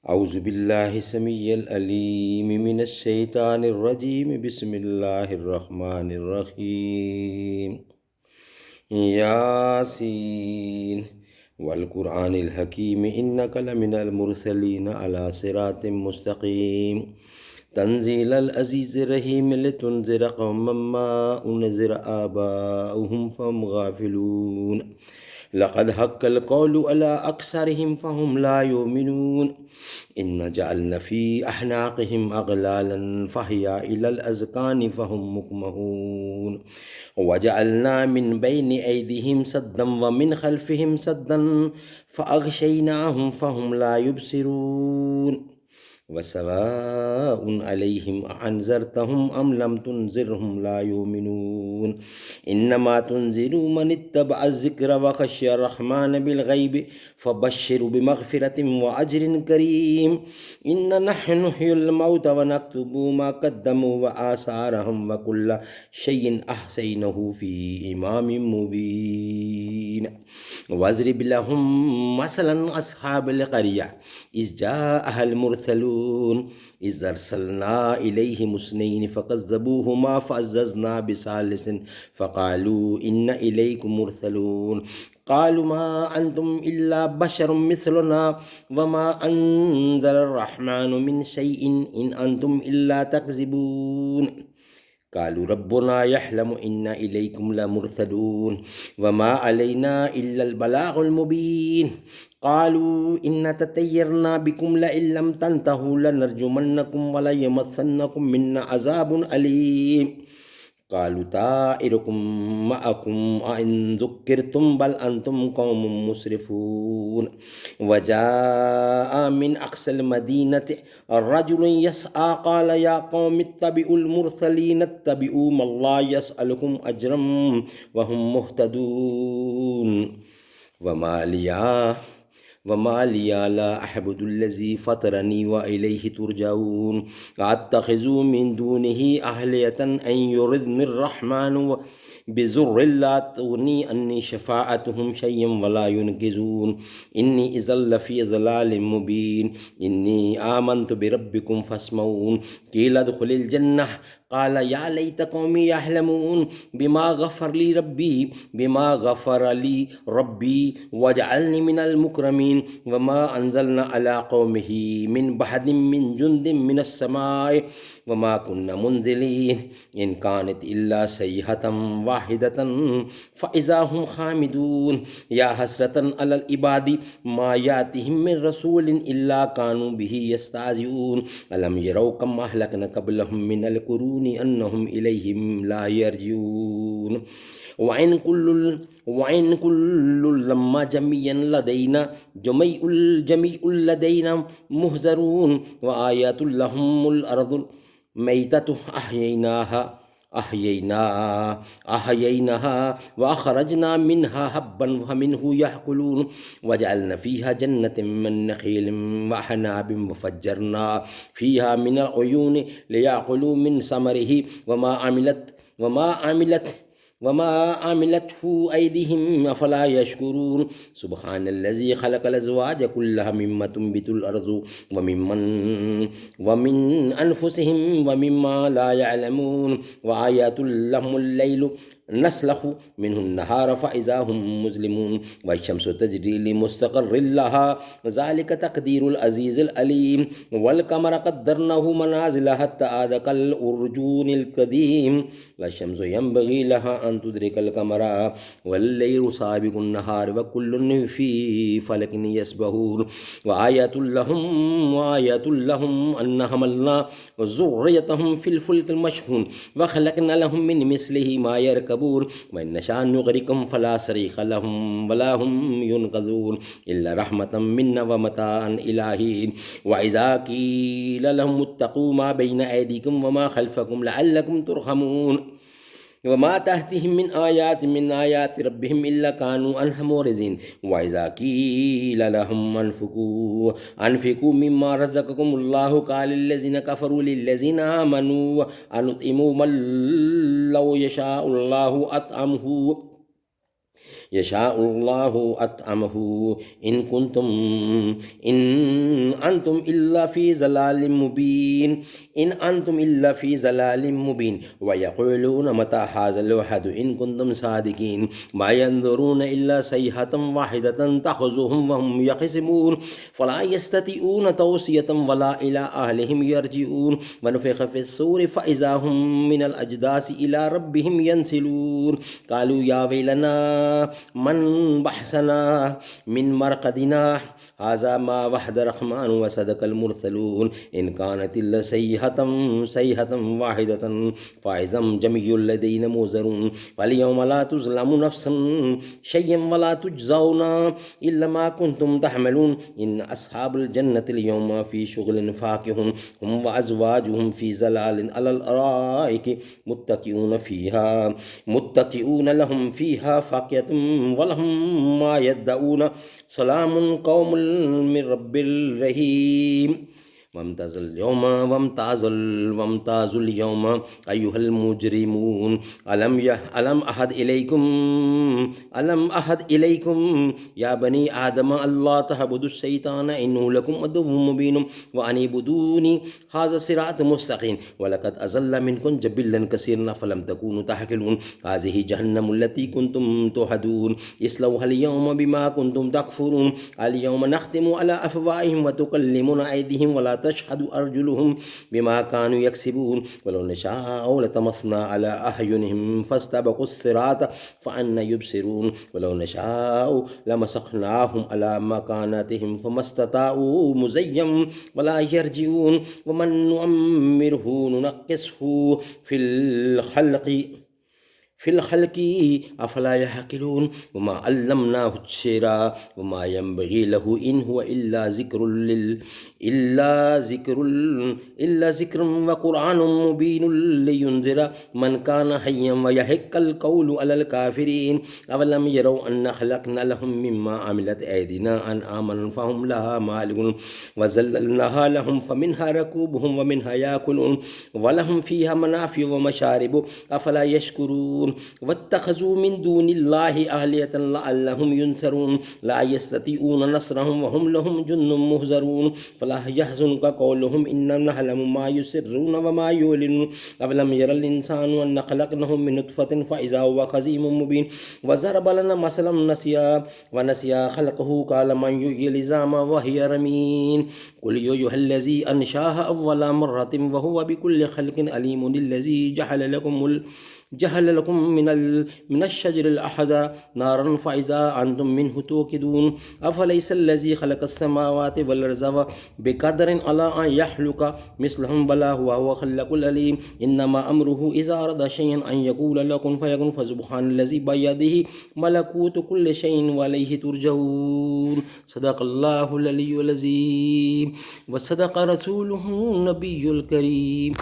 أعوذ بالله السميع العليم من الشيطان الرجيم. بسم الله الرحمن الرحيم. ياسين والقرآن الحكيم إنك لمن المرسلين على صراط مستقيم. تنزيل العزيز الرحيم لتنذر قوما ما أنذر آباؤهم فهم غافلون. لقد حق القول على أكثرهم فهم لا يؤمنون. إن جعلنا في أحناقهم أغلالا فهي إلى الأذقان فهم مقمحون. وجعلنا من بين أيديهم سدا ومن خلفهم سدا فأغشيناهم فهم لا يبصرون. وسواء عليهم أنذرتهم أم لم تنذرهم لا يؤمنون. إنما تنذر من اتبع الذكر وخشي الرحمن بالغيب فبشر بمغفرة وأجر كريم. إن نحن نحيي الموت ونكتب ما قدموا وآثارهم وكل شيء أحصيناه في إمام مبين. واضرب لهم مثلا أصحاب القرية إذ جاءها المرسلون إذ أرسلنا إليهم اثنين فكذبوهما فعززنا بثالث فقالوا إن إليكم مرسلون. قالوا ما أنتم إلا بشر مثلنا وما أنزل الرحمن من شيء إن أنتم إلا تكذبون. قالوا ربنا يحلم إن إليكم لمرسلون وما علينا إلا البلاغ المبين. قالوا إن تطيرنا بكم لئن لم تنتهوا لنرجمنكم وليمسنكم منا عذاب أليم. قالوا طائركم معكم أئن ذكرتم بل أنتم قوم مسرفون. وجاء من أقصى المدينة رجل يسعى قال يا قوم اتبعوا المرسلين اتبعوا من لا يسألكم أجرا وهم مهتدون. وما لي لا أعبد الذي فطرني وإليه ترجعون. أتخذوا من دونه آلهة أن يردني الرحمن بضر لا تغني عني شفاعتهم شيئا ولا ينقذون. إني إذا لفي ضلال مبين. إني آمنت بربكم فاسمعون. قيل ادخل الجنة قال يا ليت قومي يعلمون بما غفر لي ربي وجعلني من المكرمين. وما أنزلنا على قومه من بعد من جند من السماء وما كنا منزلين. إن كانت إلا صيحة واحدة فإذا هم خامدون. يا حسرة على العباد ما يأتيهم من رسول إلا كانوا به يستهزئون. ألم يروا كم أهلكنا قبلهم من القرون أنهم إليهم لا يرجعون. وإن كل لما جميع لدينا محضرون. وآيات لهم الأرض الميتة أحييناها وأخرجنا منها حبا فمنه يأكلون. وجعلنا فيها جنة من نخيل وأعناب وفجرنا فيها من العيون ليأكلوا من ثمره وما عملته أيديهم أفلا يشكرون. سبحان الذي خلق الأزواج كلها مما تنبت الأرض ومن أنفسهم ومما لا يعلمون. وآيات لهم الليل نسلخ منه النهار فإذا هم مظلمون. والشمس تجري لمستقر لها ذلك تقدير العزيز العليم. والقمر قدرناه منازل حتى عاد كالأرجون القديم. لا الشمس ينبغي لها أن تدرك القمر والليل سابق النهار وكل في فلك يسبحون. وآيات لهم أن حملنا ذريتهم في الفلك المشحون وخلقنا لهم من مثله ما يركبون. وإن نشاء نغرقهم فلا صريخ لهم ولا هم ينقذون إلا رحمة منا ومتاعا إلى حين. وإذا قيل لهم اتقوا ما بين أيديكم وما خلفكم لعلكم ترحمون. وما تأتيهم من آيات ربهم إلا كانوا عنها معرضين. وإذا قيل لهم أنفقوا مما رزقكم الله قال الذين كفروا للذين آمنوا أنطعم من لو يشاء الله أطعمه यशाउल्लाहु अतअमहु इन अंतुम इल्ला फी ज़लालिम मुबीन इन अंतुम इल्ला फी ज़लालिम मुबीन व यक़ूलून मता हाज़ल वअद इन कुंतुम सादिकीन मा यंज़ुरून इल्ला सयहतन वाहिदतन तख़ुज़ुहुम व हुम यख़सिमून फला यस्ततिऊन तौसियतन वला इला अहलिहिम यरजिऊन व नुफ़िख़ फ़िस्सूरि फ़इज़ा हुम मिनल अजदासि इला रब्बिहिम यंसिलून क़ालू या वैलना मन बअसना मिन मरक़दिना हाज़ा मा वअद रहमान व सदक़ल मुरसलून इन कानत इल्ला सयहतन वाहिदतन फ़इज़म जमीउल लदीना मुज़रून फ़ल्यौम ला तुज़लमु नफ़्सुन शय्यन व ला तुजज़ौना इल्ला मा कुंतुम तअमलून इन अस्हाबुल जन्नतिल यौमा फ़ी शुग़लिन फ़ाकिहून हुम व अज़वाजुहुम फ़ी ज़लालिन अलल अराइकि मुत्तकिऊन लहुम फ़ीहा फ़ाकिहतुन व लहुम मा यद्दऊन सलामुन कौमुल मिर रब्बिर रहीम वमताज़ुल यौमा अय्युहल मुजरिमून अलम अहद इलैकुम या बनी आदम अल्ला तअबुदुश शैतान इन्नहु लकुम अदुव्वुम मुबीन व अनिबुदूनी हाज़ा सिरात मुस्तक़ीम व लक़द अज़ल्ल मिनकुम जबिल्लन कसीरन फलम तकूनु तअक़िलून हाज़िही जहन्नमु लती कुंतुम तुअदून इस्लौहा यौमा बिमा कुंतुम तकफ़ुरून अल यौमा नख़्तिमु अला अफ़वाहिहिम व तुकल्लिमुना अयदीहिम व ला तशहदु अर्जुलुहुम बिमा कानू यक्सिबून वलौ नशाअ लतमस्ना अला अहयुनिहिम फस्तबक़ुस सिरात फ़अन्ना युबसिरून वलौ नशाअ लमसख़नाहुम अला मकानतिहिम फमस्तताऊ मुज़य्यम वला यरजिऊन वमन नुअम्मिरहु नुनक्किसहु फ़िल ख़ल्क़ि अफ़ला यअक़िलून वमा अल्लमनाहु शिअरा वमा यंबग़ी लहु इन हुवा इल्ला ज़िक्रुन व क़ुरआनुम मुबीनुन लियुनज़िरा मन कान हय्यन व यहिक़्क़ल क़ौलु अलल काफ़िरीन अवलम यरौ अन्ना ख़लक़ना लहुम मिम्मा अमिलत ऐदीना अनआमन फ़हुम लहा मालिकून व ज़ल्लल्नाहा लहुम फ़मिन्हा रकूबुहुम व मिन्हा याकुलून व लहुम फ़ीहा मनाफ़िअ व मशारिबु अफ़ला यशकुरून वत्तख़ज़ू मिन दूनिल्लाहि आलिहतन लअल्लहुम युनसरून ला यस्ततिऊन नस्रहुम व हुम लहुम जुन्दुम मुहज़रून फला यहज़ुनका क़ौलुहुम इन्ना नअलमु मा युसिर्रून व मा युलिनून अवलम यरल इंसानु अन्ना ख़लक़नाहु मिन नुत्फ़तिन फ़इज़ा हुवा ख़ज़ीमुम मुबीन व ज़रब लना मसलन नसिया ख़ल्क़हु क़ाल मन युह्यिल इज़ामा व हिय रमीम क़ुल युह्यिल्लज़ी अन्शअहा अव्वला मर्रतिन व हुवा बिकुल्लि ख़ल्क़िन अलीमुन अल्लज़ी जहल लकुम मिनश्शजरिल अहज़र नारन फ़इज़ा अंतुम मिन्हु तूक़िदून अफ़लैसल्लज़ी ख़लक़स्समावाति वल अर्ज़ बिक़दरिन अला अन यख़्लुक़ मिस्लहुम बला हुवा ख़ल्क़ुल अलीम इन्नमा अम्रुहु इज़ा अरदा शयअन अन यक़ूला लहु कुन फ़यकुन फ़सुब्हानल्लज़ी बियदिही मलकूतु कुल्लि शयइन व इलैहि तुरजऊन सदक़ल्लाहुल अलियुल अज़ीम व सदक़ रसूलुहुन नबियुल करीम।